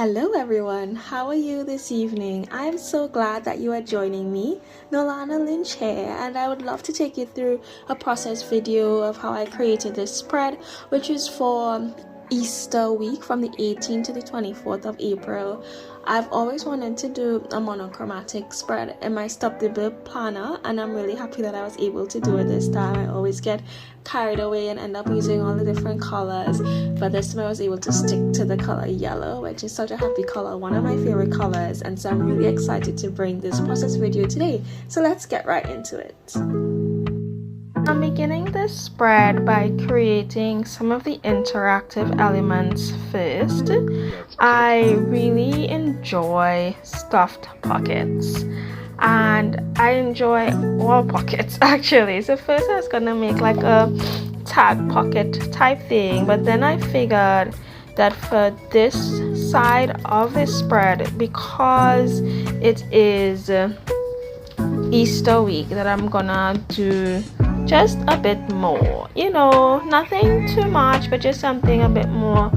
Hello everyone, how are you this evening? I am so glad that you are joining me. Nolana Lynch here, and I would love to take you through a process video of how I created this spread, which is for Easter week from the 18th to the 24th of April. I've always wanted to do a monochromatic spread in my Stop the Blip planner, and I'm really happy that I was able to do it this time. I always get carried away and end up using all the different colors, but this time I was able to stick to the color yellow, which is such a happy color, one of my favorite colors, and so I'm really excited to bring this process video today. So let's get right into it. I'm beginning this spread by creating some of the interactive elements first. I really enjoy stuffed pockets, and I enjoy all pockets actually. So first I was gonna make like a tag pocket type thing, but then I figured that for this side of the spread, because it is Easter week, that I'm gonna do just a bit more, nothing too much, but just something a bit more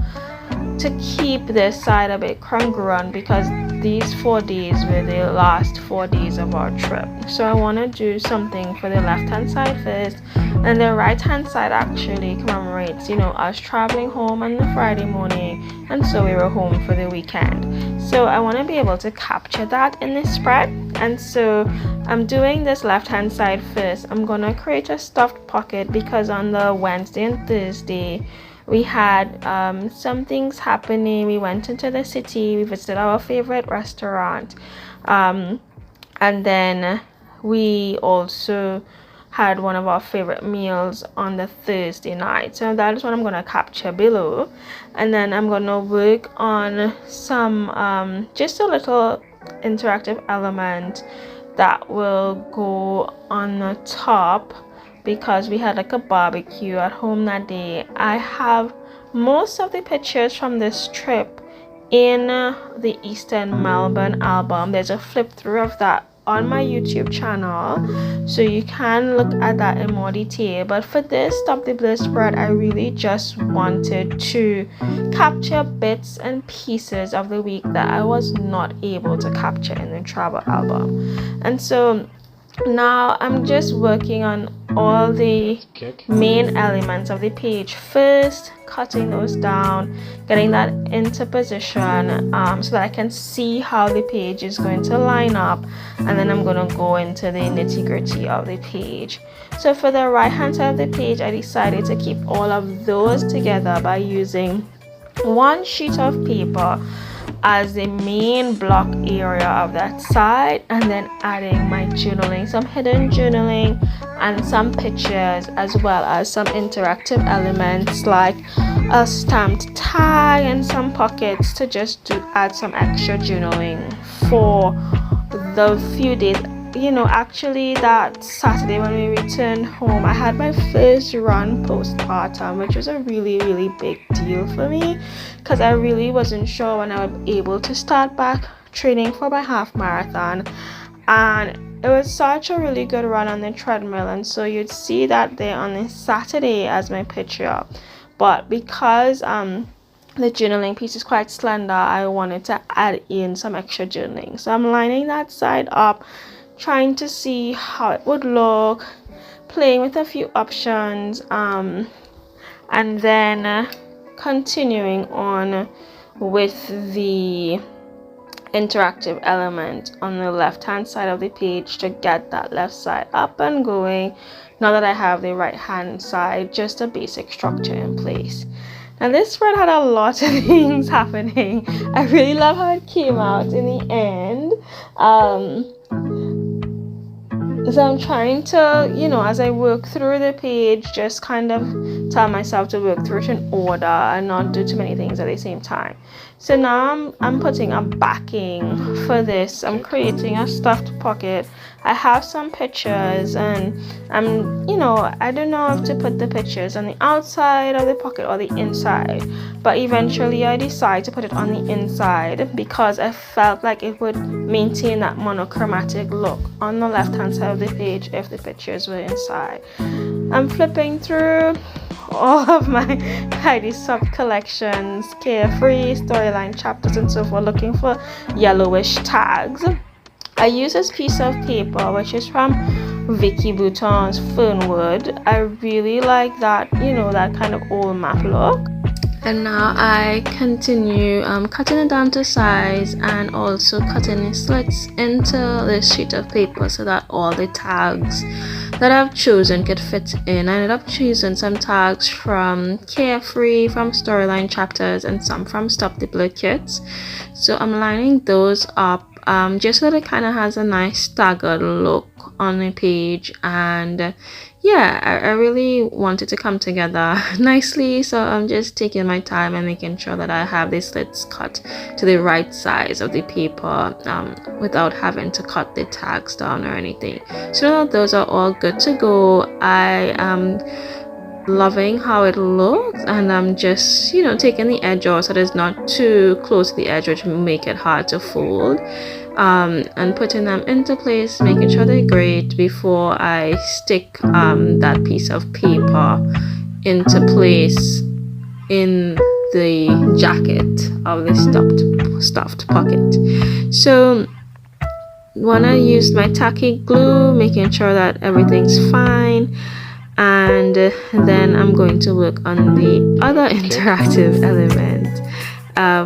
to keep this side a bit congruent, because these 4 days were the last 4 days of our trip. So I want to do something for the left hand side first, and the right hand side actually commemorates us traveling home on the Friday morning, and so we were home for the weekend. So I want to be able to capture that in this spread, and so I'm doing this left hand side first. I'm gonna create a stuffed pocket because on the Wednesday and Thursday we had some things happening. We went into the city, we visited our favorite restaurant, and then we also had one of our favorite meals on the Thursday night. So that is what I'm going to capture below, and then I'm going to work on some just a little interactive element that will go on the top, because we had like a barbecue at home that day. I have most of the pictures from this trip in the Eastern Melbourne album. There's a flip through of that on my YouTube channel, so you can look at that in more detail. But for this Stop the Blip spread, I really just wanted to capture bits and pieces of the week that I was not able to capture in the travel album. And so now I'm just working on all the main elements of the page first, cutting those down, getting that into position so that I can see how the page is going to line up, and then I'm going to go into the nitty-gritty of the page. So for the right hand side of the page, I decided to keep all of those together by using one sheet of paper as the main block area of that side, and then adding my journaling, some hidden journaling and some pictures, as well as some interactive elements like a stamped tag and some pockets to just add some extra journaling for the few days. Actually that Saturday when we returned home, I had my first run postpartum, which was a really big deal for me, because I really wasn't sure when I would be able to start back training for my half marathon, and it was such a really good run on the treadmill. And so you'd see that there on this Saturday as my picture, but because the journaling piece is quite slender, I wanted to add in some extra journaling. So I'm lining that side up, trying to see how it would look, playing with a few options, and then continuing on with the interactive element on the left hand side of the page to get that left side up and going. Now that I have the right hand side, just a basic structure in place. Now this spread had a lot of things happening. I really love how it came out in the end. So I'm trying to, as I work through the page, just kind of tell myself to work through it in order and not do too many things at the same time. So now I'm putting a backing for this. I'm creating a stuffed pocket. I have some pictures, and I don't know if to put the pictures on the outside of the pocket or the inside, but eventually I decided to put it on the inside because I felt like it would maintain that monochromatic look on the left hand side of the page if the pictures were inside. I'm flipping through all of my Heidi Swapp collections, Carefree, Storyline chapters, and so forth, looking for yellowish tags. I use this piece of paper, which is from Vicky Bouton's Fernwood. I really like that, you know, that kind of old map look. And now I continue cutting it down to size and also cutting the slits into this sheet of paper so that all the tags that I've chosen could fit in. I ended up choosing some tags from Carefree, from Storyline chapters, and some from Stop the Blur kits. So I'm lining those up just so that it kind of has a nice staggered look on the page. And yeah, I really want it to come together nicely, so I'm just taking my time and making sure that I have the slits cut to the right size of the paper without having to cut the tags down or anything. So that those are all good to go. I am loving how it looks, and I'm just, you know, taking the edge off so that it's not too close to the edge, which will make it hard to fold. And putting them into place, making sure they're great before I stick that piece of paper into place in the jacket of the stuffed pocket. So when I used my Tacky Glue, making sure that everything's fine, and then I'm going to work on the other interactive element,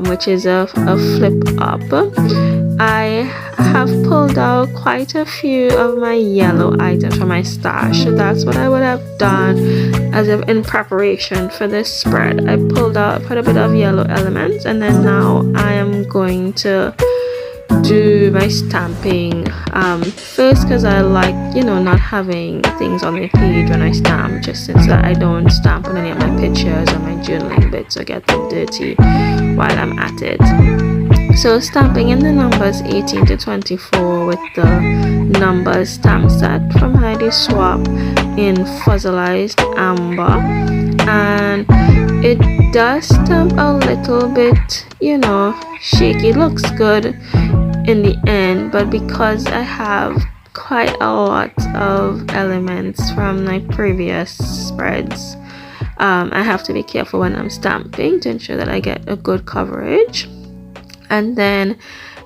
which is a flip up. I have pulled out quite a few of my yellow items from my stash, so that's what I would have done as if in preparation for this spread. I pulled out quite a bit of yellow elements, and then now I am going to do my stamping first, because I like, you know, not having things on the page when I stamp, just since that I don't stamp on any of my pictures or my journaling bits or get them dirty while I'm at it. So stamping in the numbers 18 to 24 with the numbers stamp set from Heidi Swapp in fuzzlized amber, and it does stamp a little bit, you know, shaky. It looks good in the end, but because I have quite a lot of elements from my previous spreads, I have to be careful when I'm stamping to ensure that I get a good coverage. And then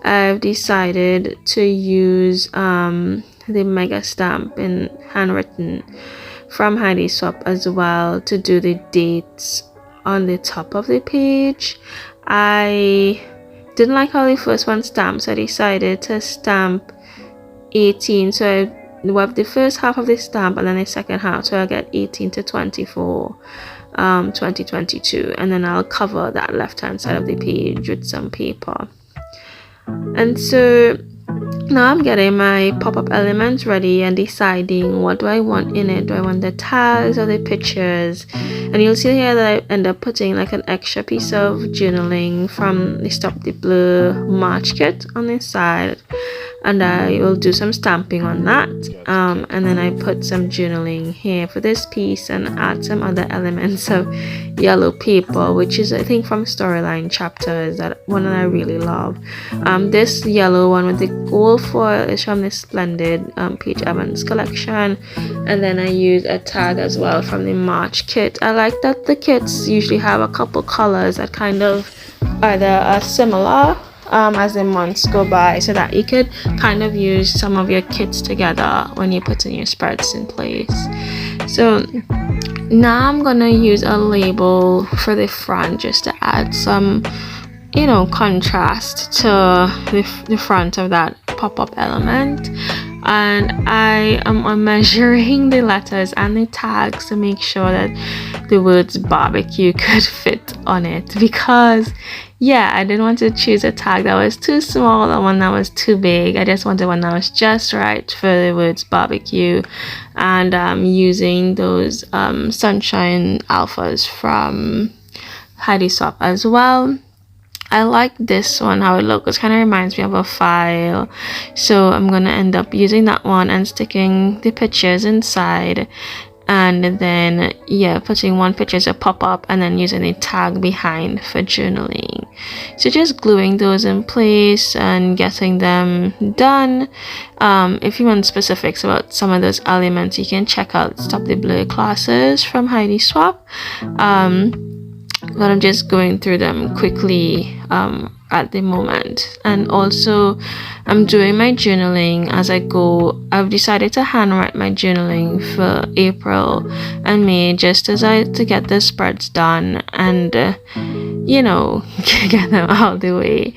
I've decided to use the mega stamp in handwritten from Heidi Swapp as well to do the dates on the top of the page. I didn't like how the first one stamped, so I decided to stamp 18. So I have the first half of the stamp and then the second half, so I get 18 to 24. 2022, and then I'll cover that left hand side of the page with some paper. And so now I'm getting my pop-up elements ready and deciding what do I want in it. Do I want the tags or the pictures? And you'll see here that I end up putting like an extra piece of journaling from the Stop the Blur March kit on this side, and I will do some stamping on that, and then I put some journaling here for this piece and add some other elements of yellow paper, which is I think from Storyline chapters, that one that I really love. This yellow one with the gold foil is from the Splendid Paige Evans collection, and then I use a tag as well from the March kit. I like that the kits usually have a couple colors that kind of either are similar as the months go by, so that you could kind of use some of your kits together when you're putting your spreads in place. So now I'm gonna use a label for the front just to add some, you know, contrast to the front of that pop-up element, and I am measuring the letters and the tags to make sure that the words barbecue could fit on it, because yeah, I didn't want to choose a tag that was too small or one that was too big. I just wanted one that was just right for the words barbecue, and using those sunshine alphas from Heidi Swapp as well. I like this one, how it looks. It kind of reminds me of a file, so I'm gonna end up using that one and sticking the pictures inside. and then yeah, putting one picture as a pop-up and then using a tag behind for journaling. So just gluing those in place and getting them done. If you want specifics about some of those elements, you can check out Stop the Blur classes from Heidi Swapp. But I'm just going through them quickly at the moment. And also I'm doing my journaling as I go. I've decided to handwrite my journaling for April and May just as to get the spreads done and you know, get them out the way.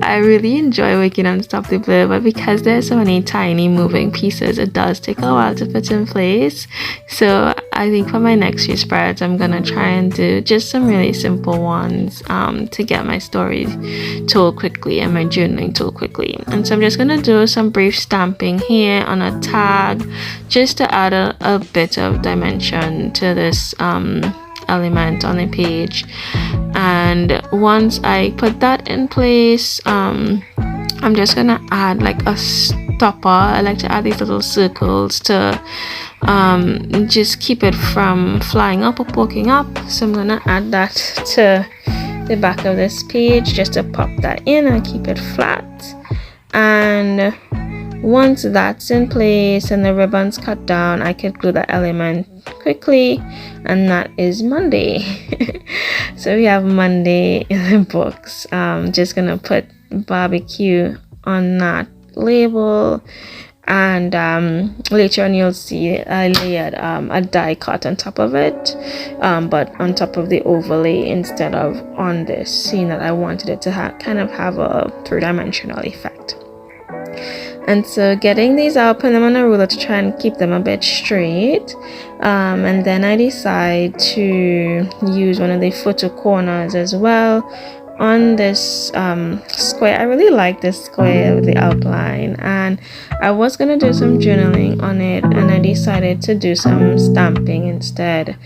I really enjoy working on Stop the Blur, but because there's so many tiny moving pieces, it does take a while to put in place. So I think for my next few spreads, I'm gonna try and do just some really simple ones to get my story told quickly and my journaling told quickly. And so I'm just gonna do some brief stamping here on a tag just to add a bit of dimension to this element on the page. And once I put that in place, I'm just gonna add like a stopper. I like to add these little circles to just keep it from flying up or poking up. So I'm gonna add that to the back of this page just to pop that in and keep it flat. And once that's in place and the ribbon's cut down, I can glue the element quickly, and that is Monday. So we have Monday in the books. Just gonna put barbecue on that label, and later on you'll see I layered a die cut on top of it, but on top of the overlay instead of on this, seeing that I wanted it to kind of have a three-dimensional effect. And so getting these out, put them on a ruler to try and keep them a bit straight, and then I decide to use one of the photo corners as well on this square. I really like this square with the outline, and I was gonna do some journaling on it, and I decided to do some stamping instead,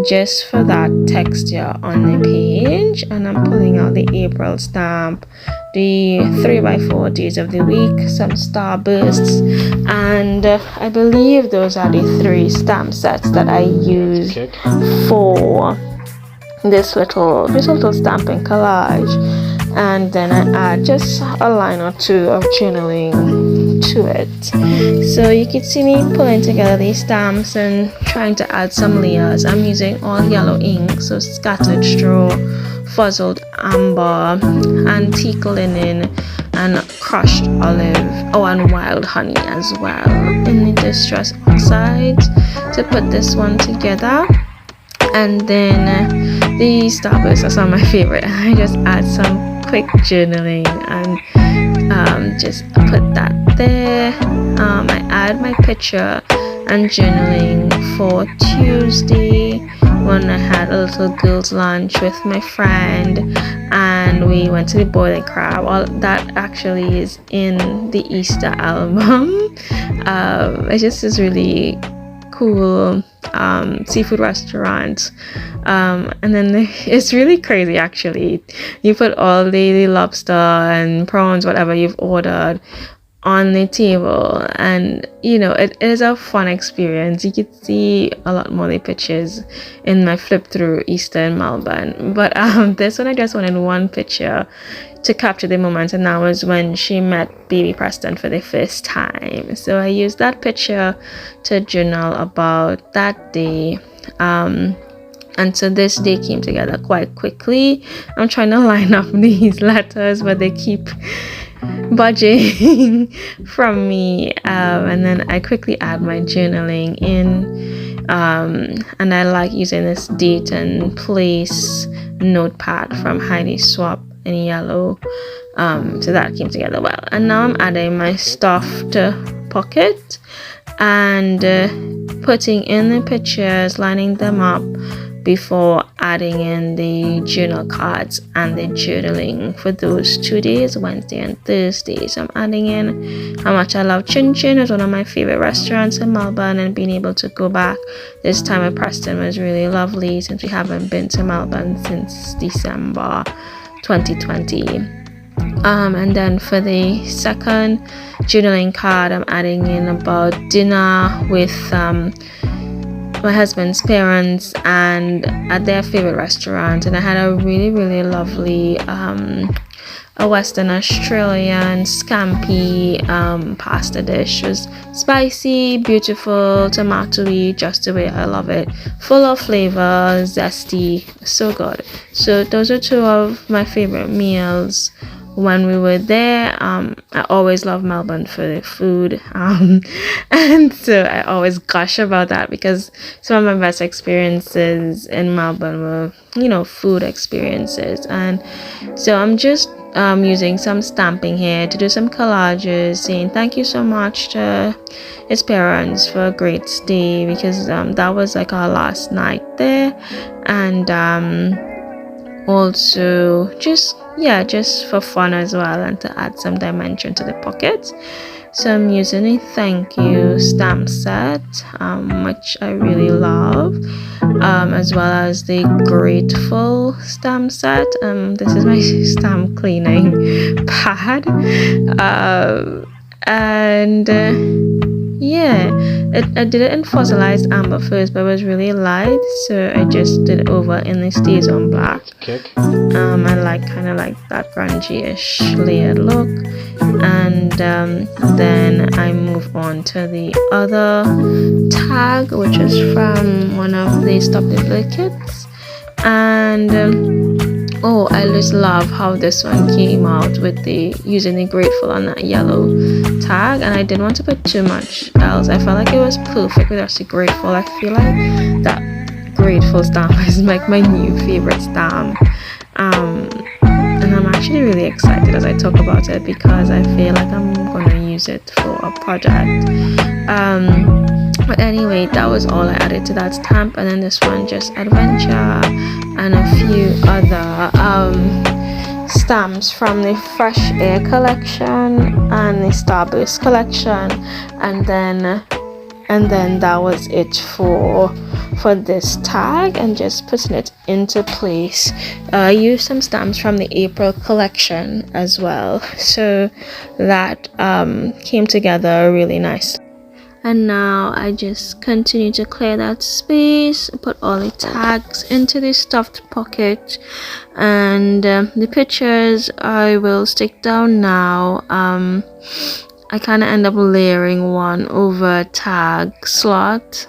just for that texture on the page. And I'm pulling out the April stamp, the 3x4 days of the week, some starbursts, and I believe those are the 3 stamp sets that I use for this little stamping collage. And then I add just a line or two of journaling to it. So you can see me pulling together these stamps and trying to add some layers. I'm using all yellow ink, so scattered straw, fuzzled amber, antique linen, and crushed olive, and wild honey as well in the distress oxides to put this one together. And then the starbursts are some of my favorite. I just add some quick journaling and just put that there. I add my picture and journaling for Tuesday when I had a little girls lunch with my friend and we went to the Boiling Crab. All that actually is in the Easter album. It just is really cool seafood restaurant, and then it's really crazy actually. You put all the lobster and prawns, whatever you've ordered, on the table, and you know it is a fun experience. You could see a lot more of the pictures in my flip through Easter in Melbourne, but this one I just wanted one picture to capture the moment, and that was when she met baby Preston for the first time. So I used that picture to journal about that day, and so this day came together quite quickly. I'm trying to line up these letters, but they keep budging from me, and then I quickly add my journaling in, and I like using this date and place notepad from Heidi Swapp in yellow, so that came together well. And now I'm adding my stuffed pocket and putting in the pictures, lining them up before adding in the journal cards and the journaling for those 2 days, Wednesday and Thursday. So I'm adding in how much I love Chin Chin. It's one of my favorite restaurants in Melbourne, and being able to go back this time at Preston was really lovely since we haven't been to Melbourne since December 2020. And then for the second journaling card, I'm adding in about dinner with my husband's parents and at their favorite restaurant, and I had a really lovely a Western Australian scampi pasta dish. It was spicy, beautiful, tomatoey, just the way I love it, full of flavor, zesty, so good. So those are two of my favorite meals when we were there. I always love Melbourne for the food, and so I always gush about that because some of my best experiences in Melbourne were, you know, food experiences. And so I'm just using some stamping here to do some collages, saying thank you so much to his parents for a great stay, because that was like our last night there. And also just for fun as well, and to add some dimension to the pocket. So I'm using a thank you stamp set, which I really love, as well as the grateful stamp set. This is my stamp cleaning pad, and I did it in fossilized amber first, but it was really light, so I just did it over in the Stays on Black. I like kind of like that grungy-ish layered look. And then I move on to the other tag, which is from one of the Stop the Blur kits. And oh, I just love how this one came out with the using the grateful on that yellow tag, and I didn't want to put too much else. I felt like it was perfect with actually grateful. I feel like that grateful stamp is like my new favorite stamp, and I'm actually really excited as I talk about it because I feel like I'm gonna use it for a project. But anyway, that was all I added to that stamp. And then this one, just adventure, and a few other stamps from the Fresh Air collection and the Starburst collection, and then that was it for this tag, and just putting it into place. I used some stamps from the April collection as well, so that came together really nice. And now I just continue to clear that space, put all the tags into the stuffed pocket, and the pictures I will stick down now. I kind of end up layering one over a tag slot.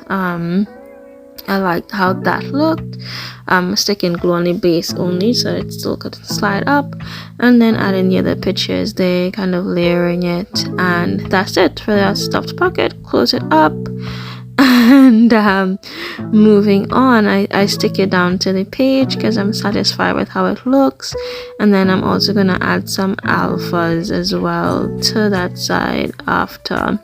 I liked how that looked. Sticking glue on the base only, so it still could slide up, and then adding the other pictures there, kind of layering it, and that's it for that stuffed pocket. Close it up, and moving on, I stick it down to the page because I'm satisfied with how it looks. And then I'm also gonna add some alphas as well to that side after.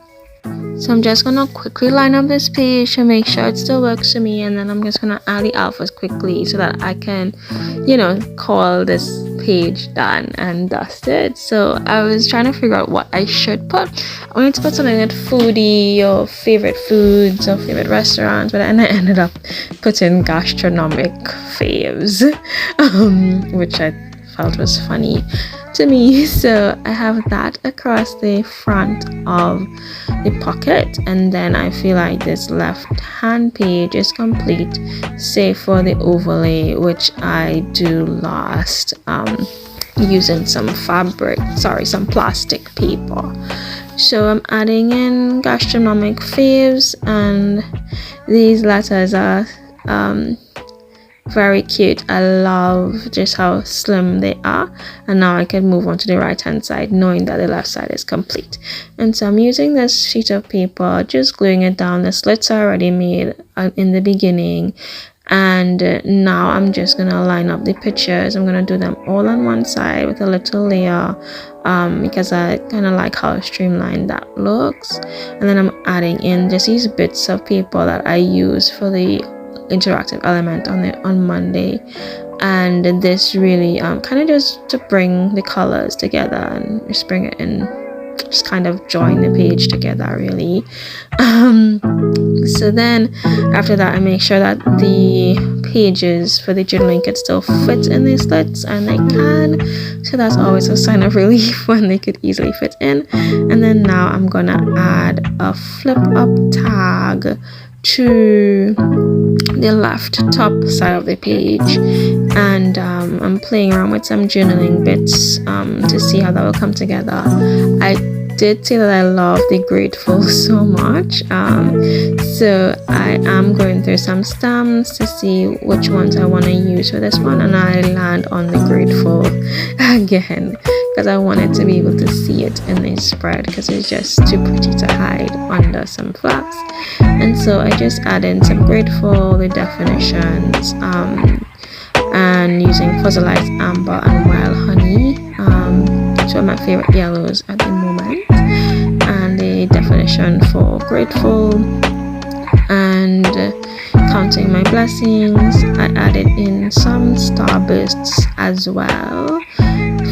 So I'm just gonna quickly line up this page to make sure it still works for me, and then I'm just gonna add the alphas quickly so that I can, you know, call this page done and dusted. So I was trying to figure out what I should put. I wanted to put something like foodie or favorite foods or favorite restaurants, but then I ended up putting gastronomic faves, which I felt was funny to me. So I have that across the front of the pocket, and then I feel like this left hand page is complete, save for the overlay, which I do last using some plastic paper. So I'm adding in gastronomic faves, and these letters are very cute. I love just how slim they are, and now I can move on to the right hand side knowing that the left side is complete. And so I'm using this sheet of paper, just gluing it down. The slits are already made in the beginning, and now I'm just gonna line up the pictures. I'm gonna do them all on one side with a little layer, because I kind of like how streamlined that looks. And then I'm adding in just these bits of paper that I use for the interactive element on Monday, and this really kind of just to bring the colors together and just bring it in, just kind of join the page together really. So then after that, I make sure that the pages for the journaling could still fit in the slits, and they can, so that's always a sign of relief when they could easily fit in. And then now I'm gonna add a flip up tag to the left top side of the page, and I'm playing around with some journaling bits to see how that will come together. I did say that I love the Grateful so much, so I am going through some stamps to see which ones I want to use for this one, and I land on the Grateful again because I wanted to be able to see it in the spread because it's just too pretty to hide under some flaps. And so I just add in some Grateful, the definitions, and using fossilized amber and wild honey, two of my favorite yellows at the moment, and the definition for Grateful, and counting my blessings. I added in some starbursts as well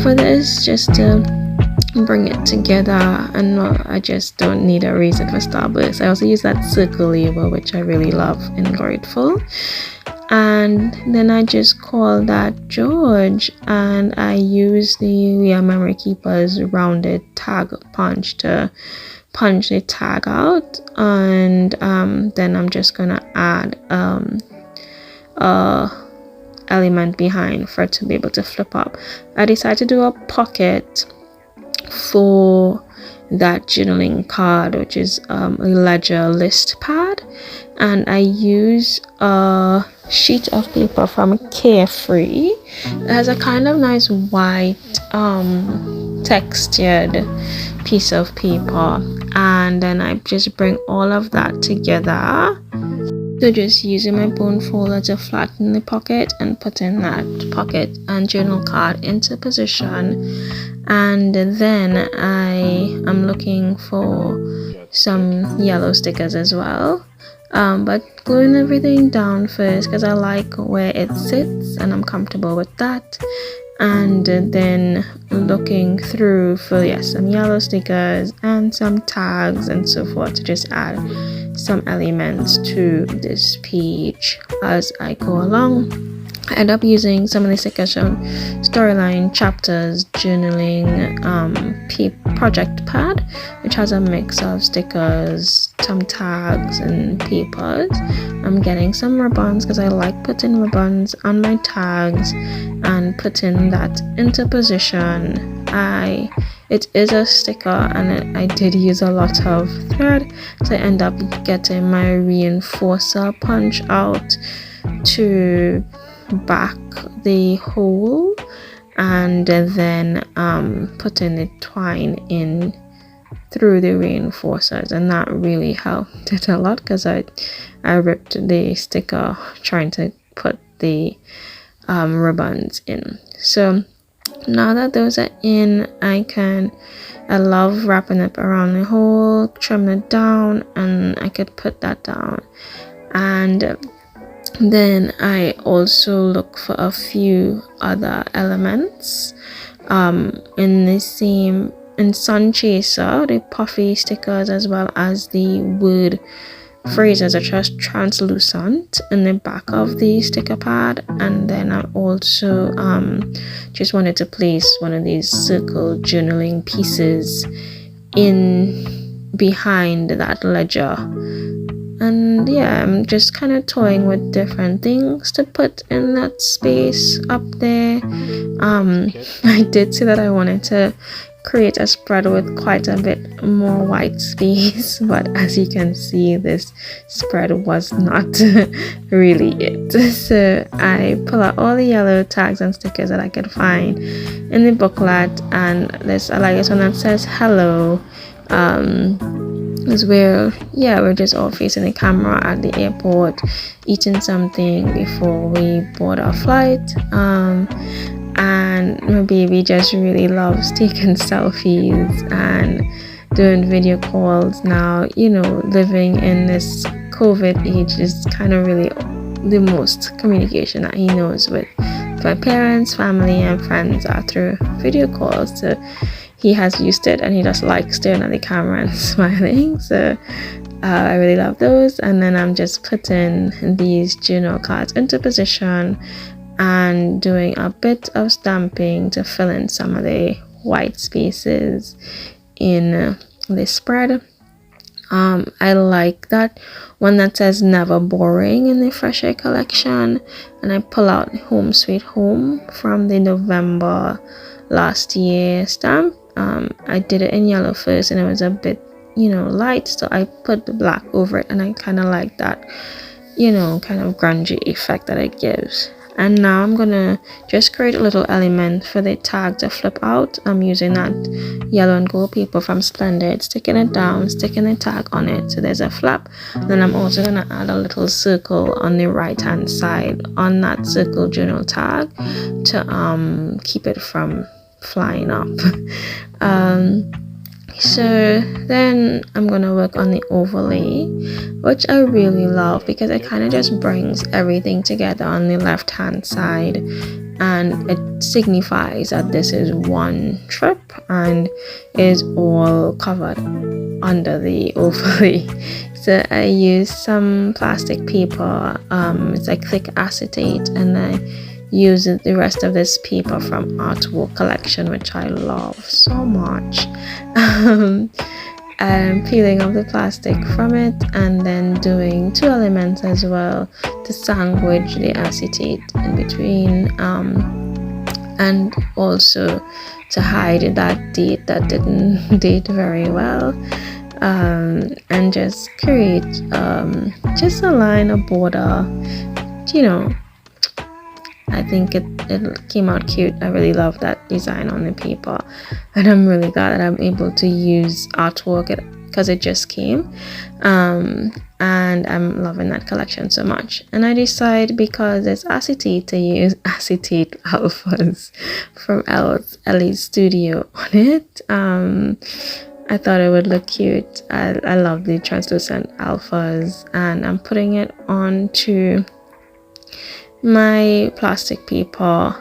for this, just to bring it together. And I just don't need a reason for starbursts. I also use that circle label, which I really love in Grateful, and then I just call that George, and I use the We Are Memory Keepers rounded tag punch to punch the tag out, and then I'm just gonna add a element behind for it to be able to flip up. I decided to do a pocket for that journaling card, which is a ledger list pad, and I use a sheet of paper from Carefree. It has a kind of nice white textured piece of paper, and then I just bring all of that together. So just using my bone folder to flatten the pocket and putting that pocket and journal card into position, and then I am looking for some yellow stickers as well, but gluing everything down first because I like where it sits and I'm comfortable with that, and then looking through for some yellow stickers and some tags and so forth to just add some elements to this page as I go along. I end up using some of the stickers from Storyline Chapters Journaling project pad, which has a mix of stickers, some tags and papers. I'm getting some ribbons because I like putting ribbons on my tags and putting that into position. It is a sticker, and I did use a lot of thread, so I end up getting my reinforcer punch out to back the hole, and then putting the twine in through the reinforcers, and that really helped it a lot because I ripped the sticker trying to put the ribbons in. So now that those are in, I love wrapping it around the hole, trim it down, and I could put that down. And then I also look for a few other elements in Sun Chaser, the puffy stickers, as well as the word phrases are just translucent in the back of the sticker pad. And then I also just wanted to place one of these circle journaling pieces in behind that ledger. And I'm just kind of toying with different things to put in that space up there. I did say that I wanted to create a spread with quite a bit more white space, but as you can see, this spread was not really it. So I pull out all the yellow tags and stickers that I could find in the booklet, and I like this one that says hello, is where we're just all facing the camera at the airport eating something before we board our flight. And my baby just really loves taking selfies and doing video calls now. Living in this COVID age is kind of really the most communication that he knows with my parents, family, and friends are through video calls. So he has used it, and he just likes staring at the camera and smiling. So I really love those. And then I'm just putting these journal cards into position and doing a bit of stamping to fill in some of the white spaces in the spread. I like that one that says never boring in the Fresh Air collection, and I pull out Home Sweet Home from the November last year stamp. I did it in yellow first and it was a bit, light, so I put the black over it, and I kind of like that, kind of grungy effect that it gives. And now I'm gonna just create a little element for the tag to flip out. I'm using that yellow and gold paper from Splendid, sticking it down, sticking the tag on it so there's a flap. Then I'm also gonna add a little circle on the right hand side on that circle journal tag to keep it from flying up. So then I'm gonna work on the overlay, which I really love because it kind of just brings everything together on the left hand side, and it signifies that this is one trip and is all covered under the overlay. So I use some plastic paper, it's like thick acetate, and I use the rest of this paper from Artwork collection, which I love so much. And peeling off the plastic from it, and then doing two elements as well to sandwich the acetate in between, and also to hide that date that didn't date very well, and just create just a line, a border. I think it came out cute. I really love that design on the paper, and I'm really glad that I'm able to use Artwork because it just came, and I'm loving that collection so much. And I decided, because it's acetate, to use acetate alphas from Ellie's Studio on it. I thought it would look cute. I love the translucent alphas, and I'm putting it onto my plastic paper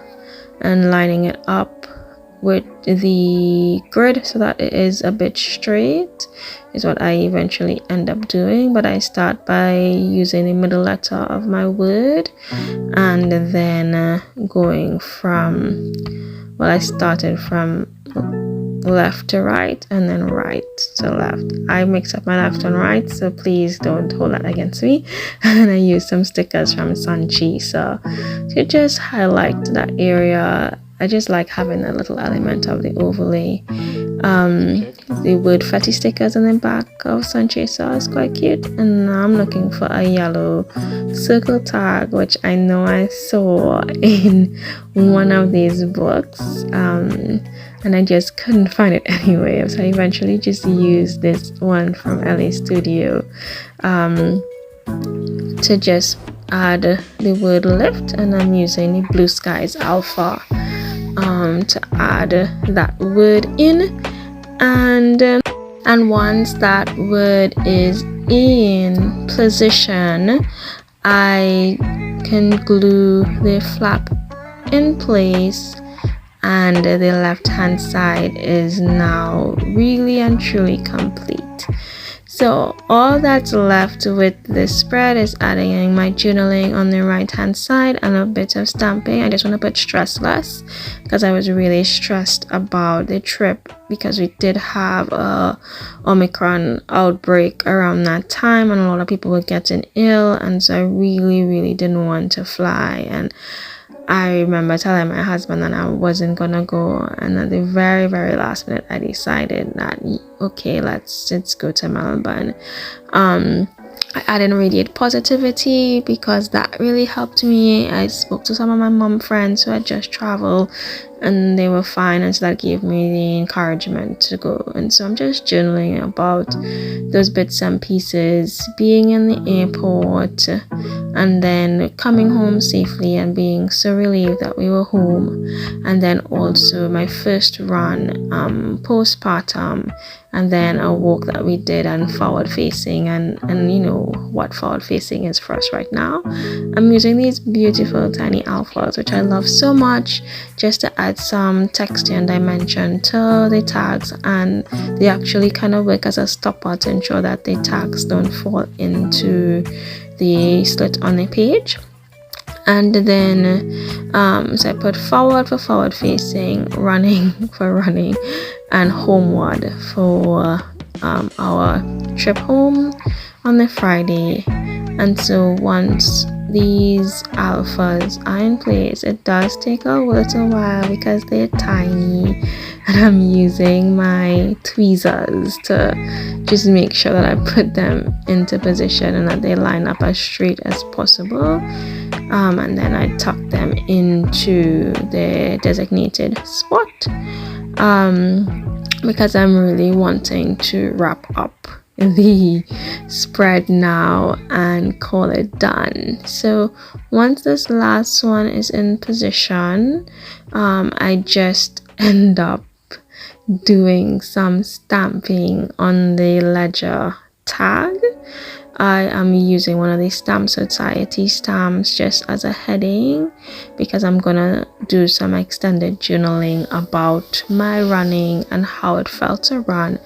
and lining it up with the grid so that it is a bit straight is what I eventually end up doing. But I start by using the middle letter of my word, and then going from, I started from left to right and then right to left. I mix up my left and right, so please don't hold that against me. And I use some stickers from Sanchi so to just highlight that area. I just like having a little element of the overlay. The word Fetty stickers on the back of Sanchi so it's quite cute. And now I'm looking for a yellow circle tag, which I know I saw in one of these books, and I just couldn't find it anywhere, so I eventually just used this one from Ellie's Studio to just add the word lift, and I'm using the Blue Skies Alpha to add that word in, and once that word is in position, I can glue the flap in place, and the left hand side is now really and truly complete. So all that's left with this spread is adding in my journaling on the right hand side and a bit of stamping. I just want to put stress less because I was really stressed about the trip, because we did have a Omicron outbreak around that time and a lot of people were getting ill, and so I really didn't want to fly. And I remember telling my husband that I wasn't gonna go, and at the very last minute I decided that okay, let's go to Melbourne. I added Radiate Positivity because that really helped me. I spoke to some of my mom friends who had just traveled and they were fine, and so that gave me the encouragement to go. And so I'm just journaling about those bits and pieces, being in the airport and then coming home safely and being so relieved that we were home, and then also my first run postpartum, and then a walk that we did and forward facing, and you know what forward facing is for us right now. I'm using these beautiful tiny alphas, which I love so much, just to add some texture and dimension to the tags, and they actually kind of work as a stopper to ensure that the tags don't fall into the slit on the page. And then so I put forward for forward facing, running for running, and homeward for our trip home on the Friday. And so once these alphas are in place, it does take a little while because they're tiny, and I'm using my tweezers to just make sure that I put them into position and that they line up as straight as possible, and then I tuck them into the designated spot, because I'm really wanting to wrap up the spread now and call it done. So once this last one is in position, I just end up doing some stamping on the ledger tag. I am using one of these Stamp Society stamps just as a heading because I'm gonna do some extended journaling about my running and how it felt to run,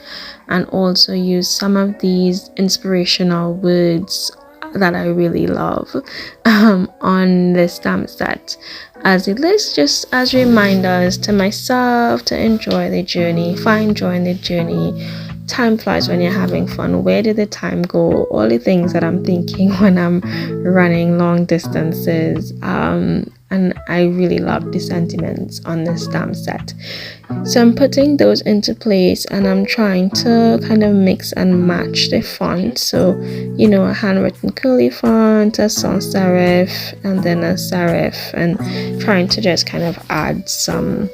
and also use some of these inspirational words that I really love on the stamp set as a list, just as reminders to myself to enjoy the journey, find joy in the journey. Time flies when you're having fun. Where did the time go? All the things that I'm thinking when I'm running long distances. And I really love the sentiments on the stamp set. So I'm putting those into place, and I'm trying to kind of mix and match the font. So, you know, a handwritten curly font, a sans serif, and then a serif, and trying to just kind of add some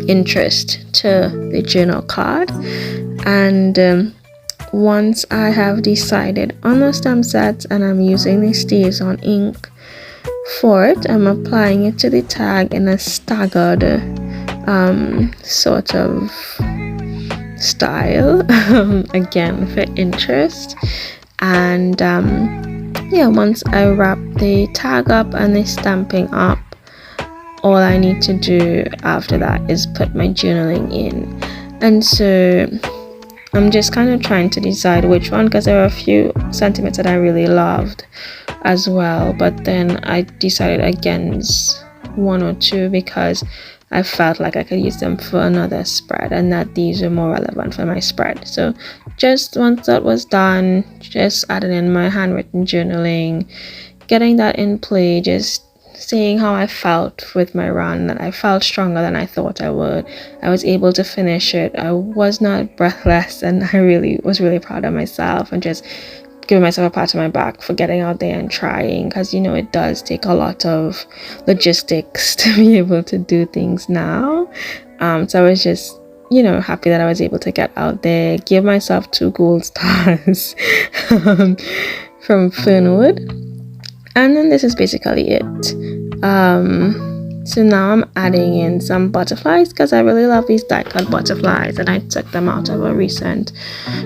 interest to the journal card. And once I have decided on the stamp set and I'm using the Stays on ink for it, I'm applying it to the tag in a staggered sort of style, again for interest. And yeah, once I wrap the tag up and the stamping up, all I need to do after that is put my journaling in. And so I'm just kind of trying to decide which one, because there are a few sentiments that I really loved as well, but then I decided against one or two because I felt like I could use them for another spread and that these were more relevant for my spread. So just once that was done, just adding in my handwritten journaling, getting that in play, just saying how I felt with my run, that I felt stronger than I thought I would. I was able to finish it. I was not breathless, and I was really proud of myself, and just giving myself a pat on my back for getting out there and trying, because you know it does take a lot of logistics to be able to do things now. So I was just, you know, happy that I was able to get out there, give myself 2 gold stars from Fernwood. And then this is basically it. So now I'm adding in some butterflies because I really love these die cut butterflies, and I took them out of a recent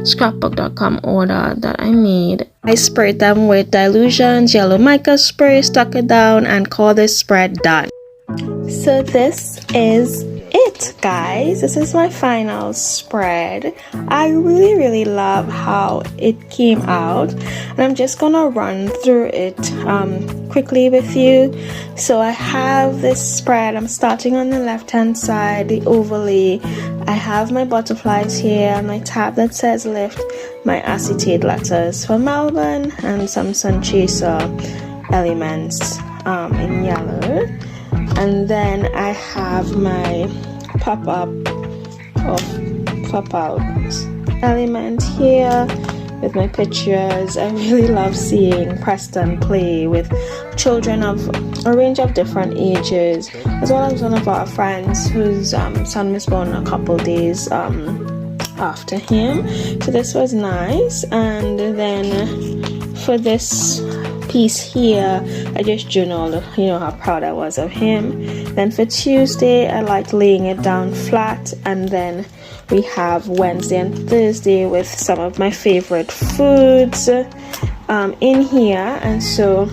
scrapbook.com order that I made. I sprayed them with Dilution's yellow mica spray, stuck it down, and called this spread done. So this is it, guys. This is my final spread. I really love how it came out, and I'm just gonna run through it quickly with you. So I have this spread. I'm starting on the left hand side, the overlay. I have my butterflies here, my tab that says lift, my acetate letters for Melbourne, and some sun chaser elements in yellow. And then I have my pop-out element here with my pictures. I really love seeing Preston play with children of a range of different ages, as well as one of our friends whose son was born a couple days after him. So this was nice. And then for this piece here, I just journaled, you know, how proud I was of him. Then for Tuesday, I liked laying it down flat, and then we have Wednesday and Thursday with some of my favorite foods in here. And so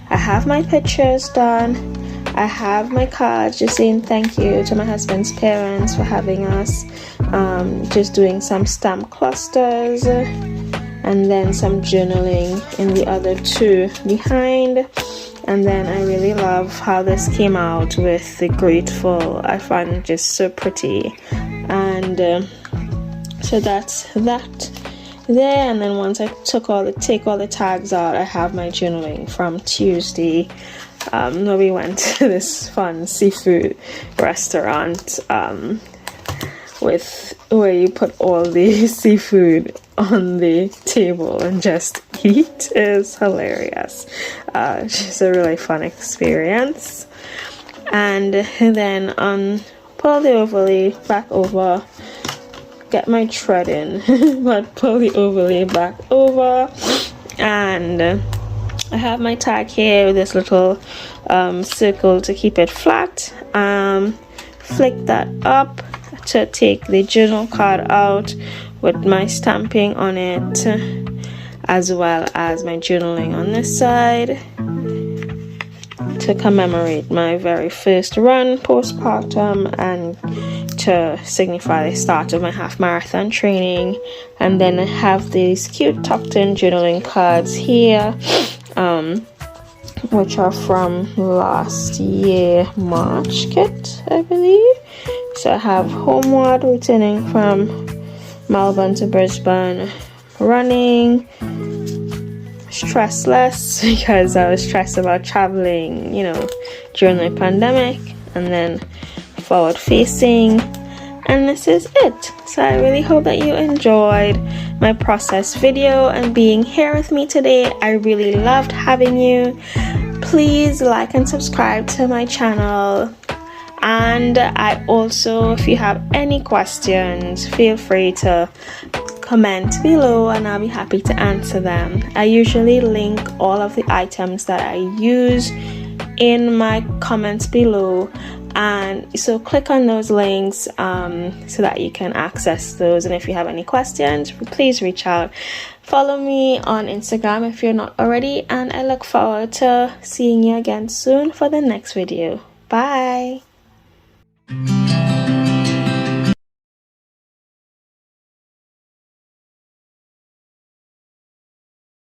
I have my pictures done. I have my cards just saying thank you to my husband's parents for having us, just doing some stamp clusters, and then some journaling in the other 2 behind. And then I really love how this came out with the grateful. I find it just so pretty. And So that's that there. And then once I take all the tags out, I have my journaling from Tuesday. We went to this fun seafood restaurant where you put all the seafood on the table and just eat. Is hilarious. It's a really fun experience. And then pull the overlay back over, get my thread in, but pull the overlay back over, and I have my tag here with this little circle to keep it flat. Flick that up to take the journal card out with my stamping on it, as well as my journaling on this side, to commemorate my very first run postpartum and to signify the start of my half marathon training. And then I have these cute tucked in journaling cards here, which are from last year March kit, I believe. So I have homeward, returning from Melbourne to Brisbane, running, stressless, because I was stressed about traveling, during the pandemic, and then forward facing, and this is it. So I really hope that you enjoyed my process video and being here with me today. I really loved having you. Please like and subscribe to my channel. And I also, if you have any questions, feel free to comment below and I'll be happy to answer them. I usually link all of the items that I use in my comments below, and so click on those links so that you can access those. And if you have any questions, please reach out. Follow me on Instagram if you're not already, and I look forward to seeing you again soon for the next video. Bye.